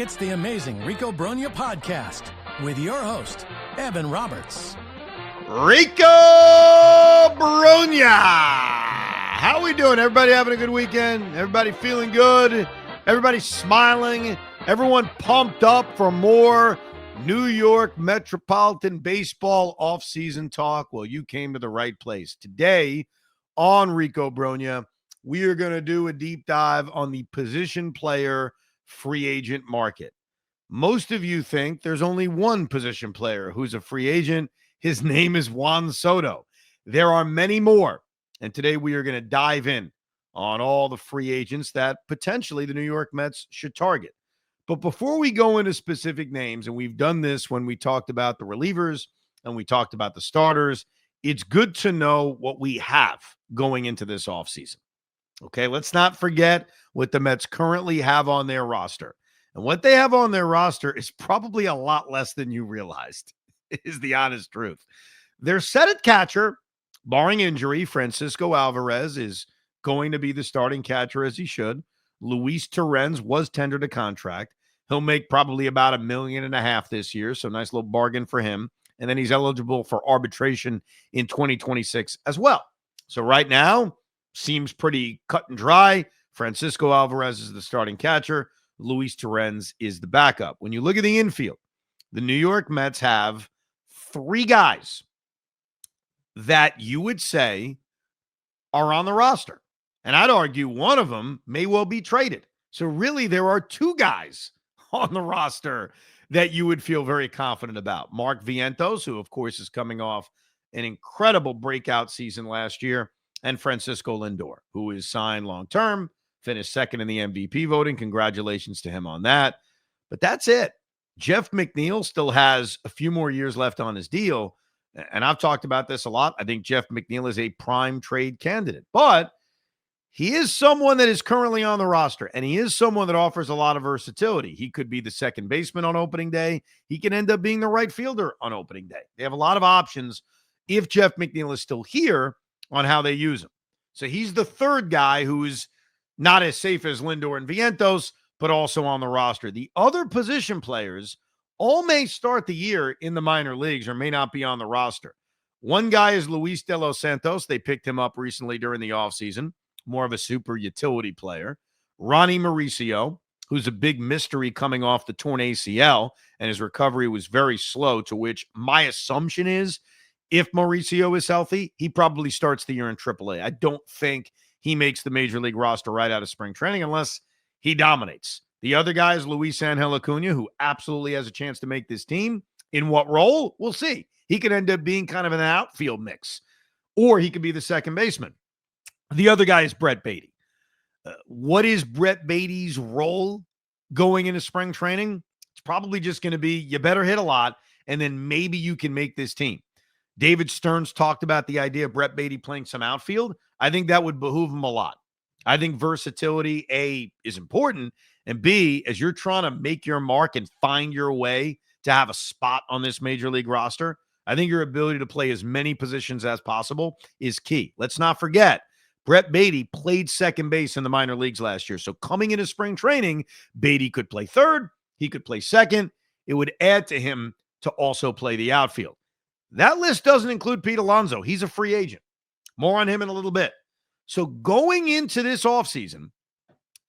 It's the amazing Rico Brogna podcast with your host, Evan Roberts. Rico Brogna! How we doing? Everybody having a good weekend? Everybody feeling good? Everybody smiling? Everyone pumped up for more New York Metropolitan Baseball offseason talk? Well, you came to the right place. Today on Rico Brogna, we are going to do a deep dive on the position player free agent market. Most of you think there's only one position player who's a free agent. His name is Juan Soto. There are many more. And today we are going to dive in on all the free agents that potentially the New York Mets should target. But before we go into specific names, and we've done this when we talked about the relievers and we talked about the starters, it's good to know what we have going into this offseason. Okay, let's not forget what the Mets currently have on their roster. And what they have on their roster is probably a lot less than you realized, is the honest truth. They're set at catcher, barring injury. Francisco Alvarez is going to be the starting catcher as he should. Luis Torrens was tendered a contract. He'll make probably about $1.5 million this year, so nice little bargain for him. And then he's eligible for arbitration in 2026 as well. So right now, seems pretty cut and dry. Francisco Alvarez is the starting catcher. Luis Torrens is the backup. When you look at the infield, the New York Mets have 3 guys that you would say are on the roster. And I'd argue one of them may well be traded. So really, there are 2 guys on the roster that you would feel very confident about. Mark Vientos, who, of course, is coming off an incredible breakout season last year, and Francisco Lindor, who is signed long-term, finished second in the MVP voting. Congratulations to him on that. But that's it. Jeff McNeil still has a few more years left on his deal. And I've talked about this a lot. I think Jeff McNeil is a prime trade candidate. But he is someone that is currently on the roster, and he is someone that offers a lot of versatility. He could be the second baseman on opening day. He can end up being the right fielder on opening day. They have a lot of options if Jeff McNeil is still here on how they use him. So he's the third guy who is not as safe as Lindor and Vientos, but also on the roster. The other position players all may start the year in the minor leagues or may not be on the roster. One guy is Luis De Los Santos. They picked him up recently during the offseason, more of a super utility player. Ronnie Mauricio, who's a big mystery coming off the torn ACL, and his recovery was very slow, to which my assumption is if Mauricio is healthy, he probably starts the year in AAA. I don't think he makes the major league roster right out of spring training unless he dominates. The other guy is Luis Angel Acuna, who absolutely has a chance to make this team. In what role? We'll see. He could end up being kind of an outfield mix, or he could be the second baseman. The other guy is Brett Baty. What is Brett Baty's role going into spring training? It's probably just going to be you better hit a lot, and then maybe you can make this team. David Stearns talked about the idea of Brett Baty playing some outfield. I think that would behoove him a lot. I think versatility, A, is important, and B, as you're trying to make your mark and find your way to have a spot on this major league roster, I think your ability to play as many positions as possible is key. Let's not forget, Brett Baty played second base in the minor leagues last year. So coming into spring training, Baty could play third. He could play second. It would add to him to also play the outfield. That list doesn't include Pete Alonso. He's a free agent. More on him in a little bit. So going into this offseason,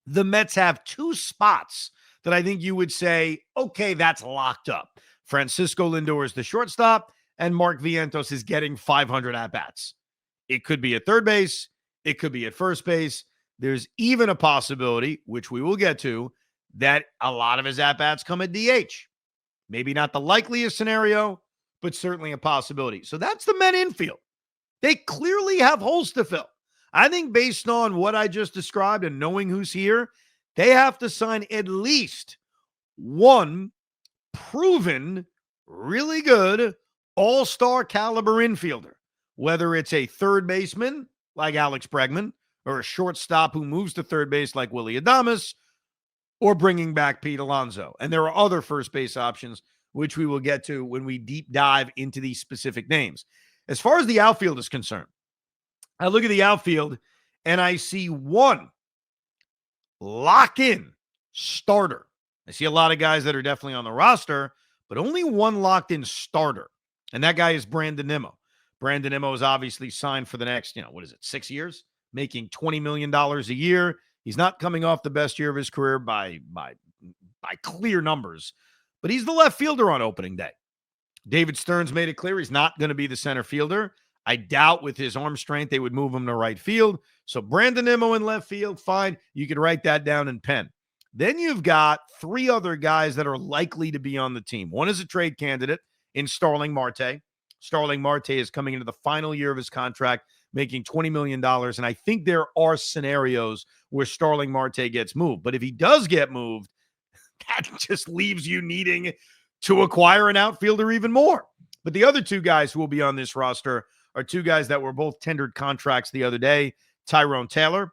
the Mets have 2 spots that I think you would say, okay, that's locked up. Francisco Lindor is the shortstop, and Mark Vientos is getting 500 at-bats. It could be at third base. It could be at first base. There's even a possibility, which we will get to, that a lot of his at-bats come at DH. Maybe not the likeliest scenario, but certainly a possibility. So that's the Met infield. They clearly have holes to fill. I think based on what I just described and knowing who's here, they have to sign at least one proven, really good, all-star caliber infielder, whether it's a third baseman like Alex Bregman or a shortstop who moves to third base like Willy Adames, or bringing back Pete Alonso. And there are other first base options, which we will get to when we deep dive into these specific names. As far as the outfield is concerned, I look at the outfield and I see one lock-in starter. I see a lot of guys that are definitely on the roster, but only one locked-in starter, and that guy is Brandon Nimmo. Brandon Nimmo is obviously signed for the next, 6 years, making $20 million a year. He's not coming off the best year of his career by clear numbers, but he's the left fielder on opening day. David Stearns made it clear he's not going to be the center fielder. I doubt with his arm strength they would move him to right field. So Brandon Nimmo in left field, fine. You could write that down in pen. Then you've got three other guys that are likely to be on the team. One is a trade candidate in Starling Marte. Starling Marte is coming into the final year of his contract, making $20 million. And I think there are scenarios where Starling Marte gets moved. But if he does get moved, that just leaves you needing to acquire an outfielder even more. But the other two guys who will be on this roster are two guys that were both tendered contracts the other day. Tyrone Taylor,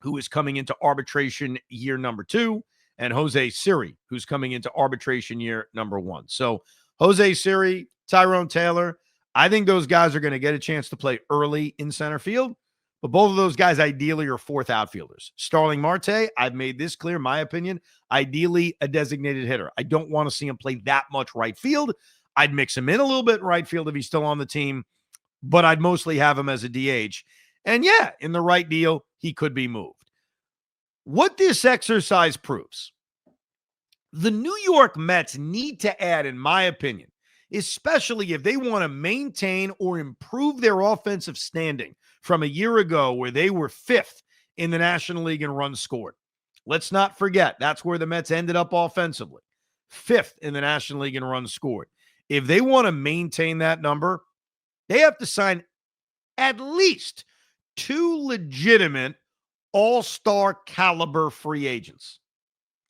who is coming into arbitration year number 2, and Jose Siri, who's coming into arbitration year number 1. So Jose Siri, Tyrone Taylor, I think those guys are going to get a chance to play early in center field, but both of those guys ideally are fourth outfielders. Starling Marte, I've made this clear, my opinion, ideally a designated hitter. I don't want to see him play that much right field. I'd mix him in a little bit in right field if he's still on the team, but I'd mostly have him as a DH. And yeah, in the right deal, he could be moved. What this exercise proves, the New York Mets need to add, in my opinion, especially if they want to maintain or improve their offensive standing from a year ago where they were 5th in the National League in runs scored. Let's not forget, that's where the Mets ended up offensively. 5th in the National League in runs scored. If they want to maintain that number, they have to sign at least 2 legitimate all-star caliber free agents.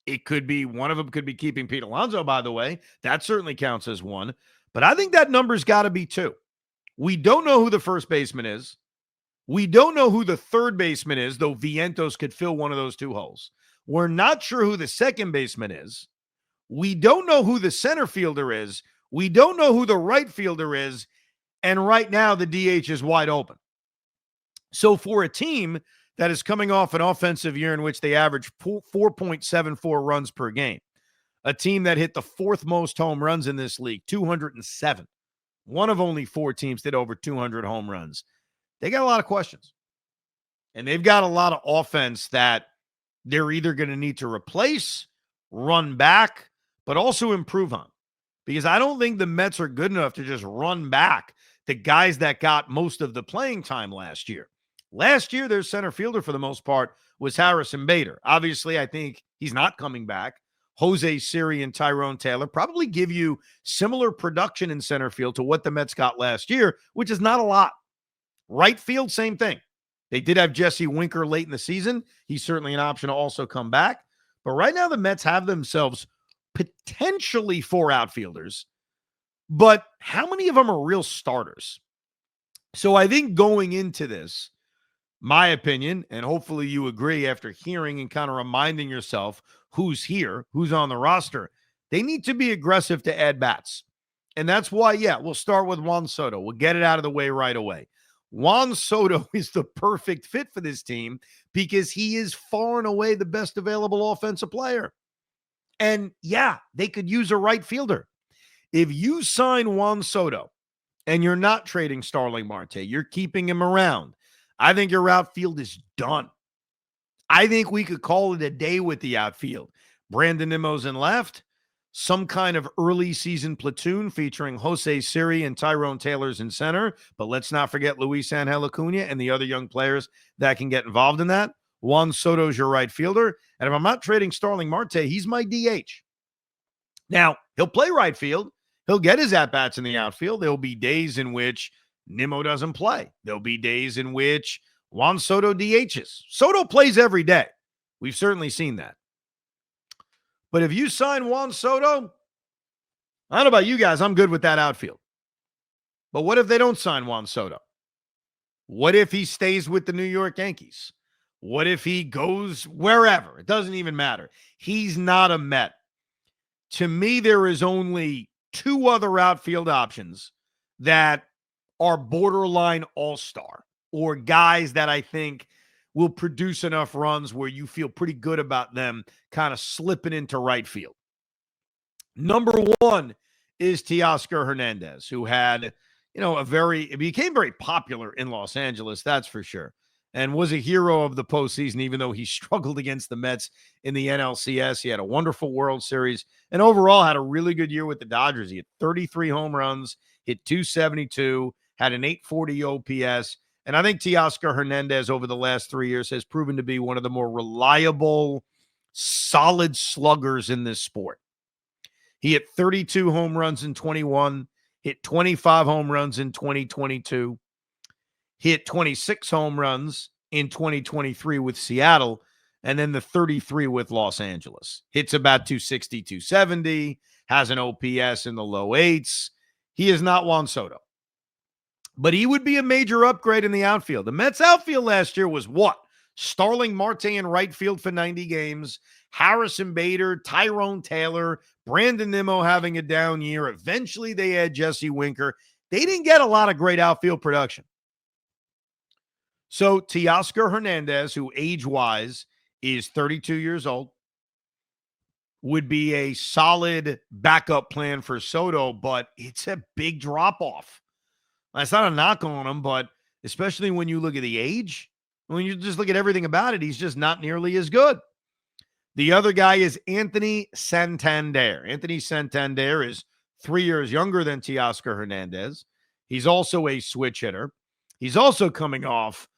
It could be, one of them could be keeping Pete Alonso, by the way. That certainly counts as one. But I think that number's got to be 2. We don't know who the first baseman is. We don't know who the third baseman is, though Vientos could fill one of those 2 holes. We're not sure who the second baseman is. We don't know who the center fielder is. We don't know who the right fielder is. And right now, the DH is wide open. So for a team that is coming off an offensive year in which they averaged 4.74 runs per game, a team that hit the 4th most home runs in this league, 207. One of only 4 teams did over 200 home runs. They got a lot of questions. And they've got a lot of offense that they're either going to need to replace, run back, but also improve on. Because I don't think the Mets are good enough to just run back the guys that got most of the playing time last year. Last year, their center fielder, for the most part, was Harrison Bader. Obviously, I think he's not coming back. Jose Siri and Tyrone Taylor probably give you similar production in center field to what the Mets got last year, which is not a lot. Right field, same thing. They did have Jesse Winker late in the season. He's certainly an option to also come back. But right now, the Mets have themselves potentially 4 outfielders. But how many of them are real starters? So I think going into this, my opinion, and hopefully you agree after hearing and kind of reminding yourself who's here, who's on the roster, they need to be aggressive to add bats. And that's why, we'll start with Juan Soto. We'll get it out of the way right away. Juan Soto is the perfect fit for this team because he is far and away the best available offensive player. And they could use a right fielder. If you sign Juan Soto and you're not trading Starling Marte, you're keeping him around, I think your outfield is done. I think we could call it a day with the outfield. Brandon Nimmo's in left, some kind of early season platoon featuring Jose Siri and Tyrone Taylor's in center, but let's not forget Luis Angel Acuna and the other young players that can get involved in that. Juan Soto's your right fielder, and if I'm not trading Starling Marte, he's my DH. Now, he'll play right field. He'll get his at-bats in the outfield. There'll be days in which Nimmo doesn't play. There'll be days in which Juan Soto DHs. Soto plays every day. We've certainly seen that. But if you sign Juan Soto, I don't know about you guys, I'm good with that outfield. But what if they don't sign Juan Soto? What if he stays with the New York Yankees? What if he goes wherever? It doesn't even matter. He's not a Met. To me, there is only 2 other outfield options that are borderline all-star or guys that I think will produce enough runs where you feel pretty good about them kind of slipping into right field. Number one is Teoscar Hernandez, who had, it became very popular in Los Angeles, that's for sure, and was a hero of the postseason, even though he struggled against the Mets in the NLCS. He had a wonderful World Series and overall had a really good year with the Dodgers. He had 33 home runs, hit 272, had an 840 OPS. And I think Teoscar Hernandez over the last 3 years has proven to be one of the more reliable, solid sluggers in this sport. He hit 32 home runs in 21, hit 25 home runs in 2022, hit 26 home runs in 2023 with Seattle, and then the 33 with Los Angeles. Hits about 260, 270, has an OPS in the low eights. He is not Juan Soto. But he would be a major upgrade in the outfield. The Mets outfield last year was what? Starling Marte in right field for 90 games, Harrison Bader, Tyrone Taylor, Brandon Nimmo having a down year. Eventually they had Jesse Winker. They didn't get a lot of great outfield production. So Teoscar Hernandez, who age-wise is 32 years old, would be a solid backup plan for Soto, but it's a big drop-off. That's not a knock on him, but especially when you look at the age, when you just look at everything about it, he's just not nearly as good. The other guy is Anthony Santander. Anthony Santander is 3 years younger than Teoscar Hernandez. He's also a switch hitter. He's also coming off,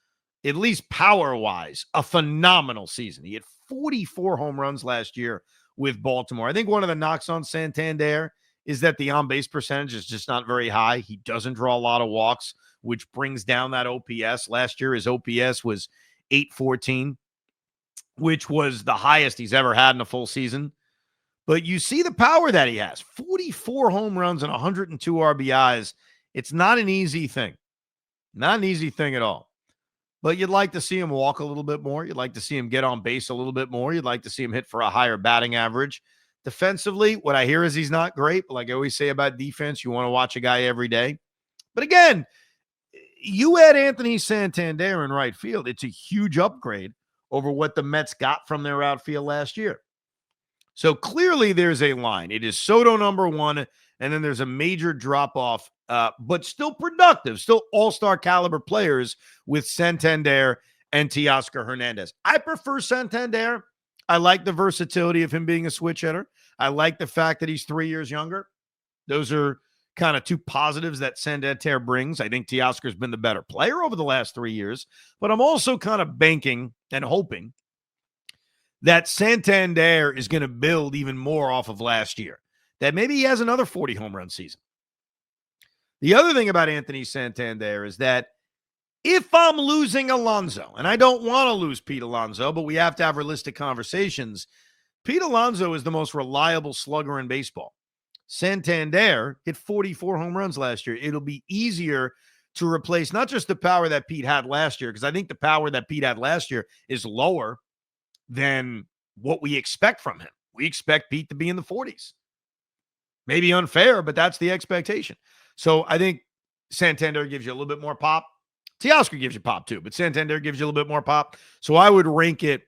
at least power-wise, a phenomenal season. He had 44 home runs last year with Baltimore. I think one of the knocks on Santander is that the on-base percentage is just not very high. He doesn't draw a lot of walks, which brings down that OPS. Last year, his OPS was 814, which was the highest he's ever had in a full season. But you see the power that he has. 44 home runs and 102 RBIs. It's not an easy thing. Not an easy thing at all. But you'd like to see him walk a little bit more. You'd like to see him get on base a little bit more. You'd like to see him hit for a higher batting average. Defensively, what I hear is he's not great. But like I always say about defense, you want to watch a guy every day. But again, you add Anthony Santander in right field, it's a huge upgrade over what the Mets got from their outfield last year. So clearly there's a line. It is Soto number one, and then there's a major drop-off, but still productive, still all-star caliber players with Santander and Teoscar Hernandez. I prefer Santander. I like the versatility of him being a switch hitter. I like the fact that he's 3 years younger. Those are kind of two positives that Santander brings. I think Teoscar's been the better player over the last 3 years, but I'm also kind of banking and hoping that Santander is going to build even more off of last year, that maybe he has another 40 home run season. The other thing about Anthony Santander is that if I'm losing Alonso, and I don't want to lose Pete Alonso, but we have to have realistic conversations, Pete Alonso is the most reliable slugger in baseball. Santander hit 44 home runs last year. It'll be easier to replace not just the power that Pete had last year, because I think the power that Pete had last year is lower than what we expect from him. We expect Pete to be in the 40s. Maybe unfair, but that's the expectation. So I think Santander gives you a little bit more pop. Teoscar gives you pop too, but Santander gives you a little bit more pop. So I would rank it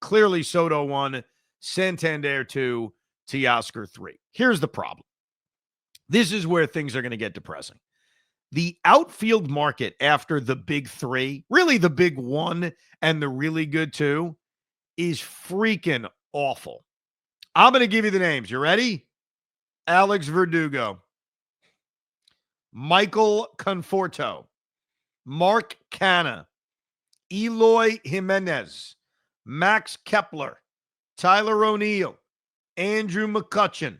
clearly Soto 1, Santander 2, Teoscar 3. Here's the problem. This is where things are going to get depressing. The outfield market after the big three, really the big one and the really good two, is freaking awful. I'm going to give you the names. You ready? Alex Verdugo, Michael Conforto, Mark Canha, Eloy Jimenez, Max Kepler, Tyler O'Neill, Andrew McCutchen,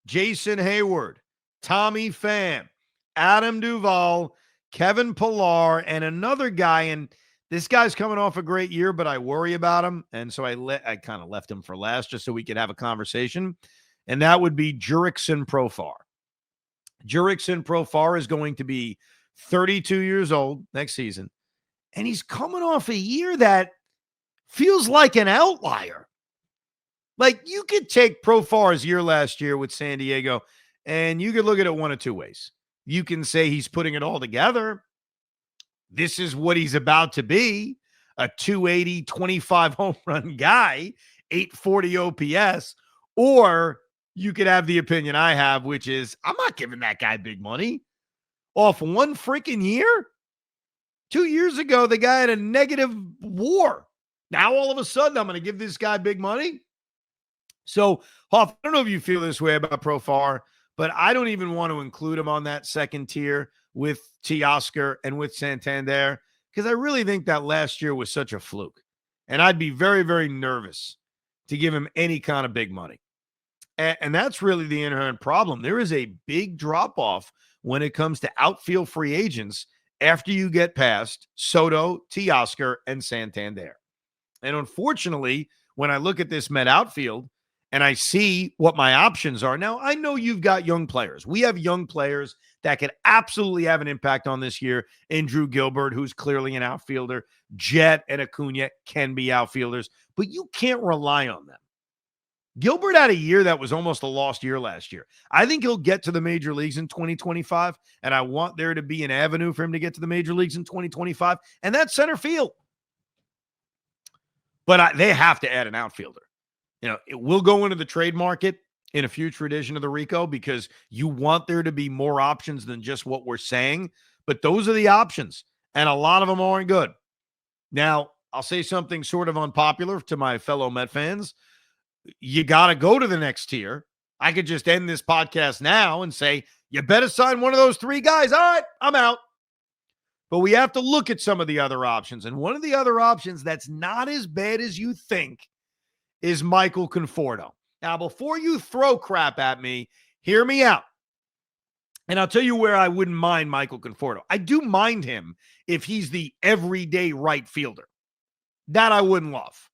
Jason Hayward, Tommy Pham, Adam Duvall, Kevin Pillar, and another guy. And this guy's coming off a great year, but I worry about him. And so I kind of left him for last just so we could have a conversation. And that would be Jurickson Profar. Jurickson Profar is going to be 32 years old next season. And he's coming off a year that feels like an outlier. Like you could take Profar's year last year with San Diego, and you could look at it one of two ways. You can say he's putting it all together. This is what he's about to be. a 280, 25 home run guy, 840 OPS, or you could have the opinion I have, which is I'm not giving that guy big money off one freaking year. 2 years ago, the guy had a negative WAR. Now, all of a sudden, I'm going to give this guy big money. So, Hoff, I don't know if you feel this way about Profar, but I don't even want to include him on that second tier with Teoscar and with Santander because I really think that last year was such a fluke. And I'd be very, very nervous to give him any kind of big money. And that's really the inherent problem. There is a big drop-off when it comes to outfield free agents after you get past Soto, Teoscar, and Santander. And unfortunately, when I look at this Met outfield and I see what my options are, now I know you've got young players. We have young players that could absolutely have an impact on this year. Andrew Gilbert, who's clearly an outfielder, Jet and Acuna can be outfielders, but you can't rely on them. Gilbert had a year that was almost a lost year last year. I think he'll get to the major leagues in 2025, and I want there to be an avenue for him to get to the major leagues in 2025, and that's center field. But they have to add an outfielder. You know, it will go into the trade market in a future edition of the Rico because you want there to be more options than just what we're saying, but those are the options, and a lot of them aren't good. Now, I'll say something sort of unpopular to my fellow Met fans. You got to go to the next tier. I could just end this podcast now and say, you better sign one of those three guys. All right, I'm out. But we have to look at some of the other options. And one of the other options that's not as bad as you think is Michael Conforto. Now, before you throw crap at me, hear me out. And I'll tell you where I wouldn't mind Michael Conforto. I do mind him if he's the everyday right fielder. That I wouldn't love.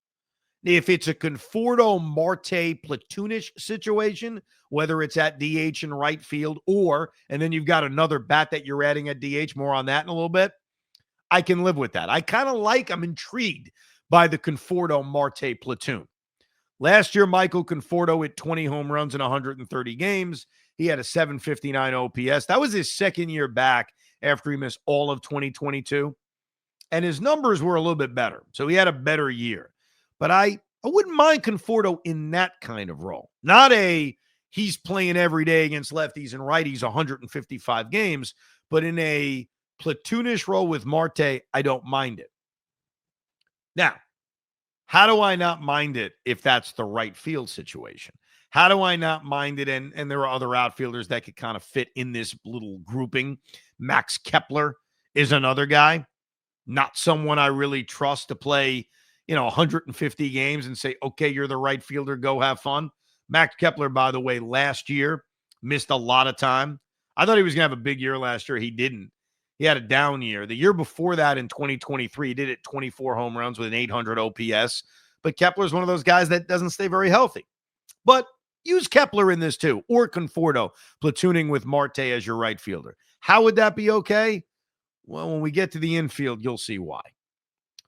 If it's a Conforto-Marte platoonish situation, whether it's at DH and right field and then you've got another bat that you're adding at DH, more on that in a little bit, I can live with that. I'm intrigued by the Conforto-Marte platoon. Last year, Michael Conforto hit 20 home runs in 130 games. He had a 759 OPS. That was his second year back after he missed all of 2022. And his numbers were a little bit better. So he had a better year. But I wouldn't mind Conforto in that kind of role. Not he's playing every day against lefties and righties 155 games, but in a platoonish role with Marte, I don't mind it. Now, how do I not mind it if that's the right field situation? How do I not mind it? And there are other outfielders that could kind of fit in this little grouping. Max Kepler is another guy, not someone I really trust to play 150 games and say, okay, you're the right fielder, go have fun. Max Kepler, by the way, last year missed a lot of time. I thought he was going to have a big year last year. He didn't. He had a down year. The year before that in 2023, he did it 24 home runs with an 800 OPS. But Kepler is one of those guys that doesn't stay very healthy. But use Kepler in this too, or Conforto, platooning with Marte as your right fielder. How would that be okay? Well, when we get to the infield, you'll see why.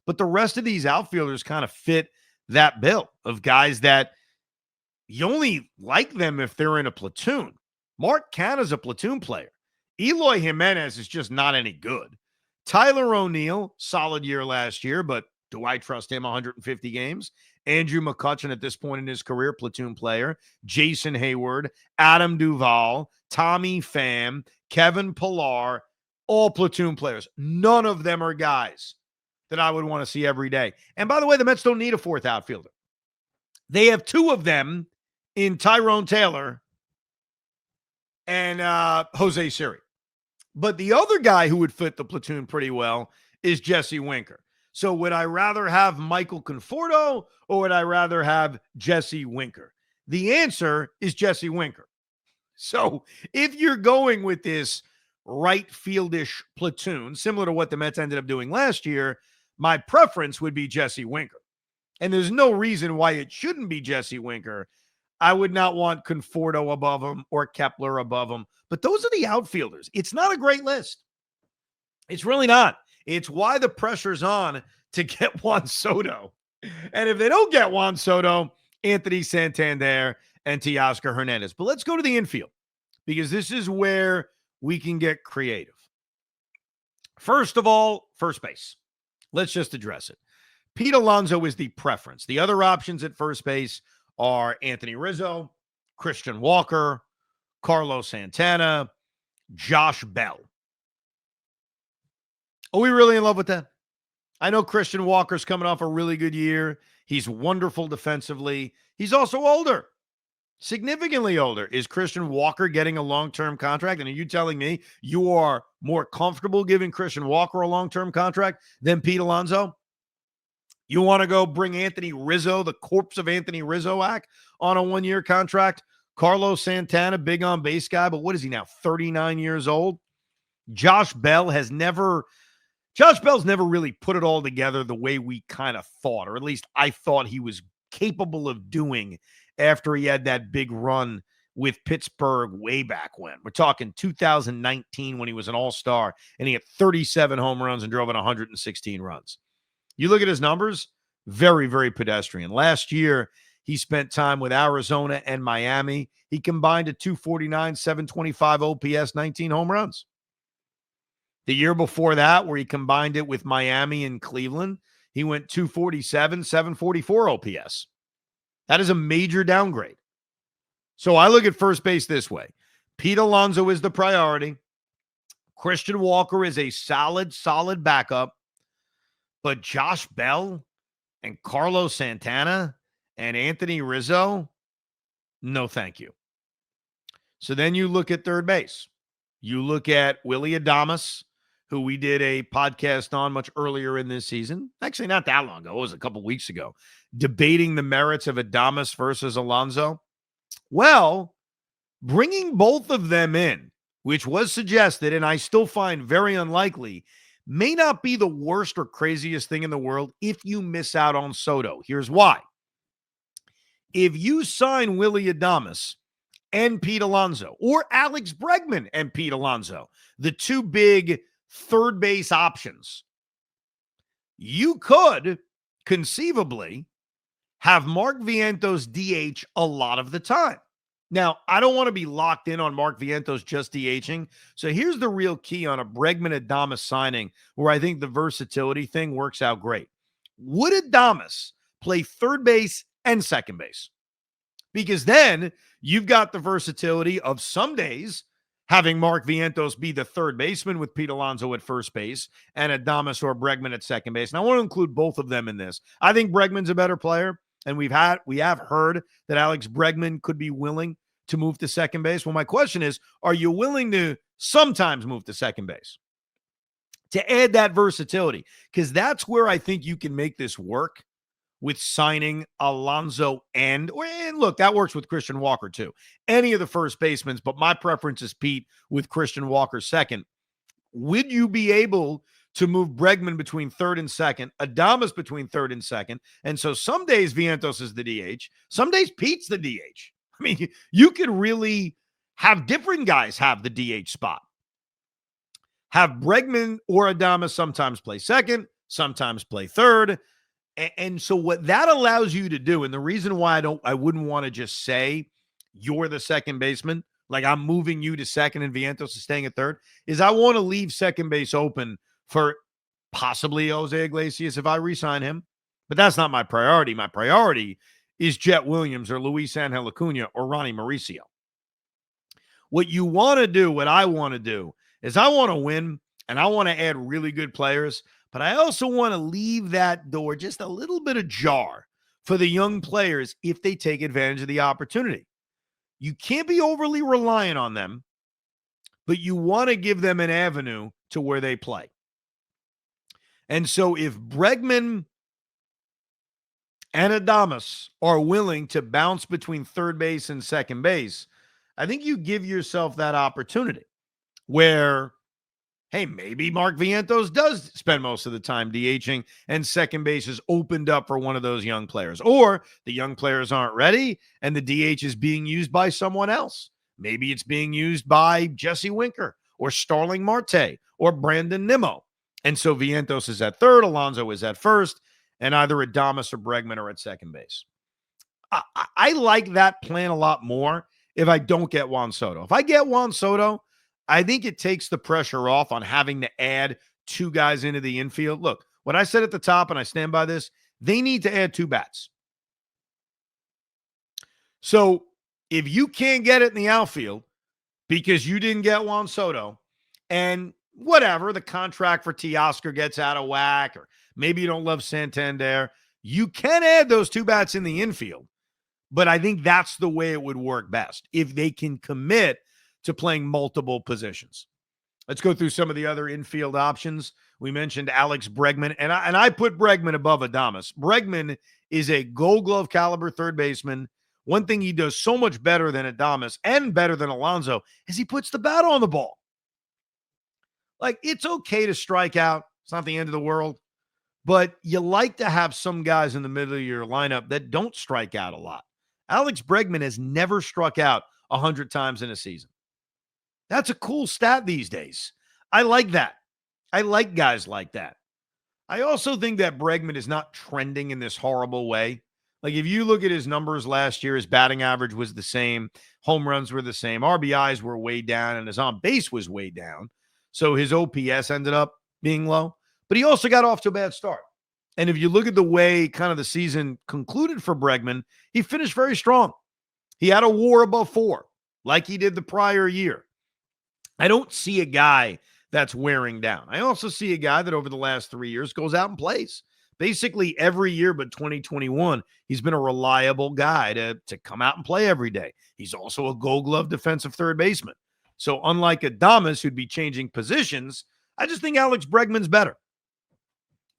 But the rest of these outfielders kind of fit that bill of guys that you only like them if they're in a platoon. Mark Canha's a platoon player. Eloy Jimenez is just not any good. Tyler O'Neill, solid year last year, but do I trust him 150 games? Andrew McCutchen at this point in his career, platoon player. Jason Hayward, Adam Duvall, Tommy Pham, Kevin Pillar, all platoon players. None of them are guys that I would want to see every day. And by the way, the Mets don't need a fourth outfielder. They have two of them in Tyrone Taylor and Jose Siri. But the other guy who would fit the platoon pretty well is Jesse Winker. So would I rather have Michael Conforto or would I rather have Jesse Winker? The answer is Jesse Winker. So if you're going with this right fieldish platoon, similar to what the Mets ended up doing last year, my preference would be Jesse Winker. And there's no reason why it shouldn't be Jesse Winker. I would not want Conforto above him or Kepler above him. But those are the outfielders. It's not a great list. It's really not. It's why the pressure's on to get Juan Soto. And if they don't get Juan Soto, Anthony Santander and Teoscar Hernandez. But let's go to the infield because this is where we can get creative. First of all, first base. Let's just address it. Pete Alonso is the preference. The other options at first base are Anthony Rizzo, Christian Walker, Carlos Santana, Josh Bell. Are we really in love with that? I know Christian Walker's coming off a really good year. He's wonderful defensively. He's also older, significantly older. Is Christian Walker getting a long-term contract? And are you telling me you are more comfortable giving Christian Walker a long-term contract than Pete Alonso? You want to go bring Anthony Rizzo, the corpse of Anthony Rizzo-ack, on a one-year contract? Carlos Santana, big on-base guy, but what is he now, 39 years old? Josh Bell's never really put it all together the way we kind of thought, or at least I thought he was capable of doing after he had that big run with Pittsburgh way back when. We're talking 2019 when he was an all-star, and he had 37 home runs and drove in 116 runs. You look at his numbers, very, very pedestrian. Last year, he spent time with Arizona and Miami. He combined a 249, 725 OPS, 19 home runs. The year before that, where he combined it with Miami and Cleveland, he went 247, 744 OPS. That is a major downgrade. So I look at first base this way. Pete Alonso is the priority. Christian Walker is a solid backup. But Josh Bell and Carlos Santana and Anthony Rizzo, no thank you. So then you look at third base. You look at Willy Adames, who we did a podcast on much earlier in this season. Actually, not that long ago. It was a couple weeks ago. Debating the merits of Adames versus Alonso. Well, bringing both of them in, which was suggested, and I still find very unlikely, may not be the worst or craziest thing in the world if you miss out on Soto. Here's why. If you sign Willy Adames and Pete Alonso, or Alex Bregman and Pete Alonso, the two big third base options, you could conceivably have Mark Vientos DH a lot of the time. Now, I don't want to be locked in on Mark Vientos just DHing. So here's the real key on a Bregman Adames signing where I think the versatility thing works out great. Would Adames play third base and second base? Because then you've got the versatility of some days having Mark Vientos be the third baseman with Pete Alonso at first base and Adames or Bregman at second base. And I want to include both of them in this. I think Bregman's a better player, and we have heard that Alex Bregman could be willing to move to second base. Well, my question is, are you willing to sometimes move to second base to add that versatility? Because that's where I think you can make this work with signing Alonso and look, that works with Christian Walker too. Any of the first basemen, but my preference is Pete with Christian Walker second. Would you be able to move Bregman between third and second, Adames between third and second? And so some days Vientos is the DH, some days Pete's the DH. I mean, you could really have different guys have the DH spot. Have Bregman or Adames sometimes play second, sometimes play third. And so what that allows you to do, and the reason why I wouldn't want to just say you're the second baseman, like I'm moving you to second and Vientos is staying at third, is I want to leave second base open for possibly Jose Iglesias if I re-sign him. But that's not my priority. My priority is Jet Williams or Luis Angel Acuna or Ronnie Mauricio. What you want to do, what I want to do, is I want to win and I want to add really good players, but I also want to leave that door just a little bit ajar for the young players if they take advantage of the opportunity. You can't be overly reliant on them, but you want to give them an avenue to where they play. And so if Bregman and Adames are willing to bounce between third base and second base, I think you give yourself that opportunity where, hey, maybe Mark Vientos does spend most of the time DHing and second base is opened up for one of those young players. Or the young players aren't ready and the DH is being used by someone else. Maybe it's being used by Jesse Winker or Starling Marte or Brandon Nimmo. And so Vientos is at third, Alonso is at first, and either Adames or Bregman are at second base. I like that plan a lot more if I don't get Juan Soto. If I get Juan Soto, I think it takes the pressure off on having to add two guys into the infield. Look, what I said at the top, and I stand by this, they need to add 2 bats. So if you can't get it in the outfield because you didn't get Juan Soto, and whatever, the contract for Teoscar gets out of whack, or maybe you don't love Santander, you can add those 2 bats in the infield. But I think that's the way it would work best if they can commit to playing multiple positions. Let's go through some of the other infield options. We mentioned Alex Bregman, and I put Bregman above Adames. Bregman is a Gold Glove caliber third baseman. One thing he does so much better than Adames and better than Alonso is he puts the bat on the ball. Like, it's okay to strike out. It's not the end of the world. But you like to have some guys in the middle of your lineup that don't strike out a lot. Alex Bregman has never struck out 100 times in a season. That's a cool stat these days. I like that. I like guys like that. I also think that Bregman is not trending in this horrible way. Like, if you look at his numbers last year, his batting average was the same. Home runs were the same. RBIs were way down, and his on base was way down. So his OPS ended up being low. But he also got off to a bad start. And if you look at the way kind of the season concluded for Bregman, he finished very strong. He had a WAR above 4, like he did the prior year. I don't see a guy that's wearing down. I also see a guy that over the last 3 years goes out and plays. Basically every year but 2021, he's been a reliable guy to come out and play every day. He's also a Gold Glove defensive third baseman. So unlike Adames, who'd be changing positions, I just think Alex Bregman's better.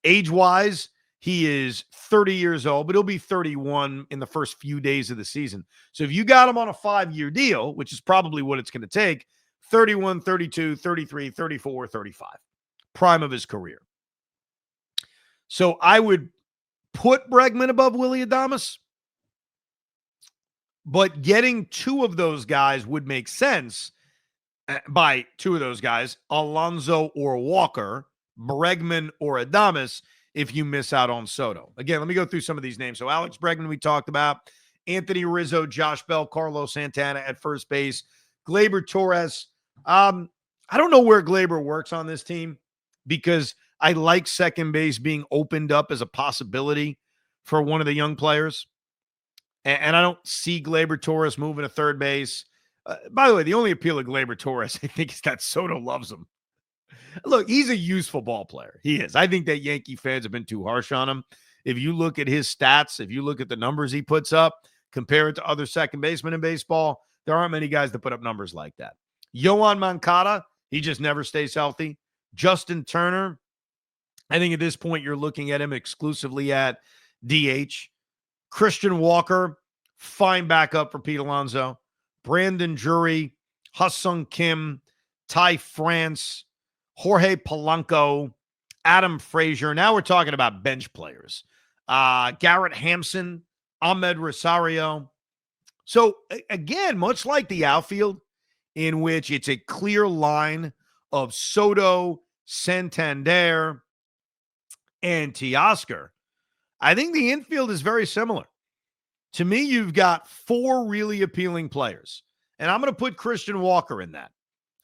Age-wise, he is 30 years old, but he'll be 31 in the first few days of the season. So if you got him on a 5-year deal, which is probably what it's going to take, 31, 32, 33, 34, 35. Prime of his career. So I would put Bregman above Willy Adames, but getting 2 of those guys would make sense. By 2 of those guys, Alonso or Walker, Bregman or Adames, if you miss out on Soto. Again, let me go through some of these names. So Alex Bregman, we talked about. Anthony Rizzo, Josh Bell, Carlos Santana at first base. Gleyber Torres. I don't know where Gleyber works on this team because I like second base being opened up as a possibility for one of the young players. And I don't see Gleyber Torres moving to third base. By the way, the only appeal of Gleyber Torres, I think, is that Soto loves him. Look, he's a useful ball player. He is. I think that Yankee fans have been too harsh on him. If you look at his stats, if you look at the numbers he puts up, compare it to other second basemen in baseball, there aren't many guys that put up numbers like that. Yohan Moncada, he just never stays healthy. Justin Turner, I think at this point you're looking at him exclusively at DH. Christian Walker, fine backup for Pete Alonso. Brandon Drury, Ha-Sung Kim, Ty France, Jorge Polanco, Adam Frazier. Now we're talking about bench players. Garrett Hampson, Ahmed Rosario. So, again, much like the outfield, in which it's a clear line of Soto, Santander, and Teoscar, I think the infield is very similar. To me, you've got 4 really appealing players, and I'm going to put Christian Walker in that.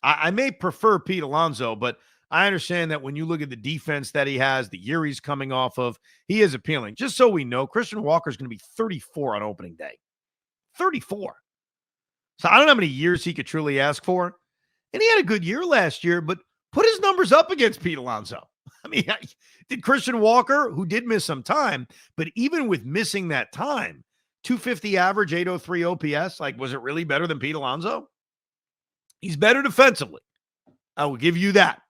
I may prefer Pete Alonso, but I understand that when you look at the defense that he has, the year he's coming off of, he is appealing. Just so we know, Christian Walker is going to be 34 on opening day. 34. So I don't know how many years he could truly ask for. And he had a good year last year, but put his numbers up against Pete Alonso. I mean, did Christian Walker, who did miss some time, but even with missing that time, 250 average, 803 OPS, like, was it really better than Pete Alonso? He's better defensively. I will give you that.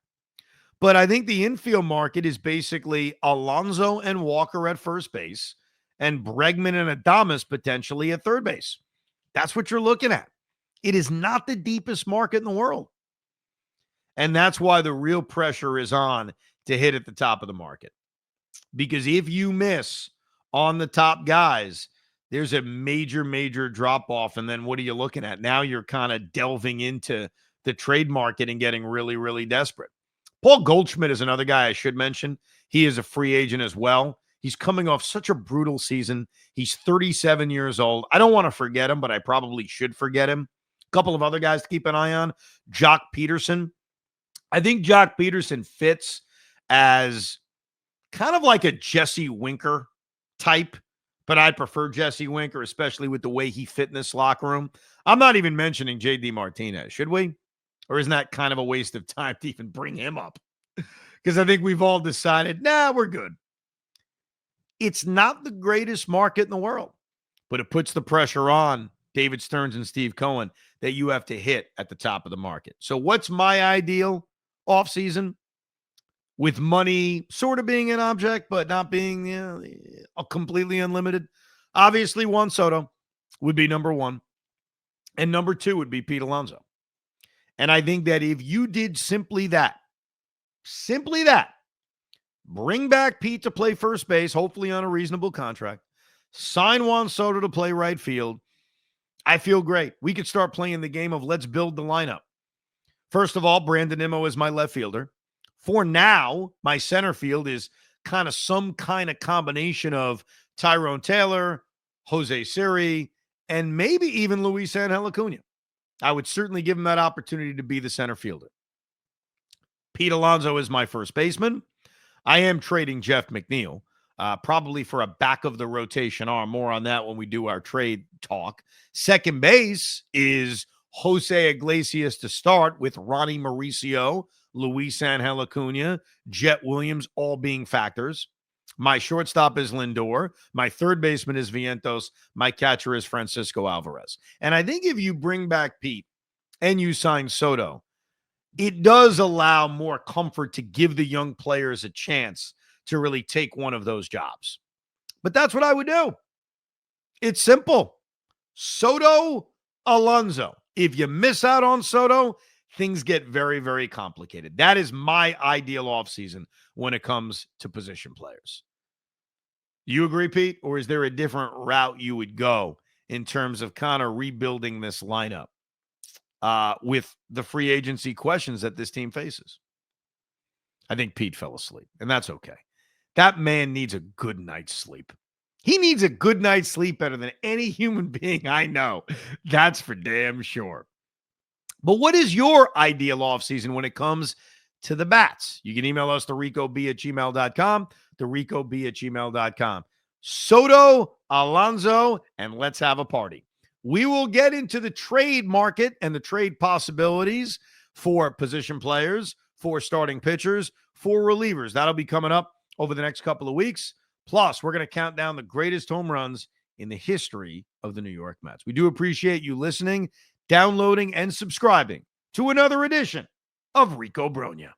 But I think the infield market is basically Alonso and Walker at first base and Bregman and Adames potentially at third base. That's what you're looking at. It is not the deepest market in the world. And that's why the real pressure is on to hit at the top of the market. Because if you miss on the top guys, there's a major, major drop-off. And then what are you looking at? Now you're kind of delving into the trade market and getting really, really desperate. Paul Goldschmidt is another guy I should mention. He is a free agent as well. He's coming off such a brutal season. He's 37 years old. I don't want to forget him, but I probably should forget him. A couple of other guys to keep an eye on. Jock Peterson. I think Jock Peterson fits as kind of like a Jesse Winker type, but I'd prefer Jesse Winker, especially with the way he fit in this locker room. I'm not even mentioning J.D. Martinez, should we? Or isn't that kind of a waste of time to even bring him up? Because I think we've all decided, we're good. It's not the greatest market in the world, but it puts the pressure on David Stearns and Steve Cohen that you have to hit at the top of the market. So what's my ideal offseason? With money sort of being an object, but not being completely unlimited. Obviously, Juan Soto would be number one. And number two would be Pete Alonso. And I think that if you did simply that, bring back Pete to play first base, hopefully on a reasonable contract, sign Juan Soto to play right field, I feel great. We could start playing the game of let's build the lineup. First of all, Brandon Nimmo is my left fielder. For now, my center field is kind of some kind of combination of Tyrone Taylor, Jose Siri, and maybe even Luis Angel Acuna. I would certainly give him that opportunity to be the center fielder. Pete Alonso is my first baseman. I am trading Jeff McNeil, probably for a back-of-the-rotation arm. More on that when we do our trade talk. Second base is Jose Iglesias to start, with Ronnie Mauricio, Luis Angel Acuna, Jet Williams, all being factors. My shortstop is Lindor. My third baseman is Vientos. My catcher is Francisco Alvarez. And I think if you bring back Pete and you sign Soto, it does allow more comfort to give the young players a chance to really take one of those jobs. But that's what I would do. It's simple. Soto, Alonso. If you miss out on Soto, things get very, very complicated. That is my ideal offseason when it comes to position players. You agree, Pete? Or is there a different route you would go in terms of kind of rebuilding this lineup with the free agency questions that this team faces? I think Pete fell asleep, and that's okay. That man needs a good night's sleep. He needs a good night's sleep better than any human being I know. That's for damn sure. But what is your ideal offseason when it comes to the bats? You can email us, thericob@gmail.com, thericob@gmail.com. Soto, Alonso, and let's have a party. We will get into the trade market and the trade possibilities for position players, for starting pitchers, for relievers. That'll be coming up over the next couple of weeks. Plus, we're going to count down the greatest home runs in the history of the New York Mets. We do appreciate you listening, downloading, and subscribing to another edition of Rico Brogna.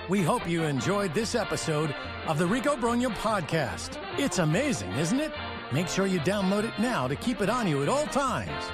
We hope you enjoyed this episode of the Rico Brogna podcast. It's amazing, isn't it? Make sure you download it now to keep it on you at all times.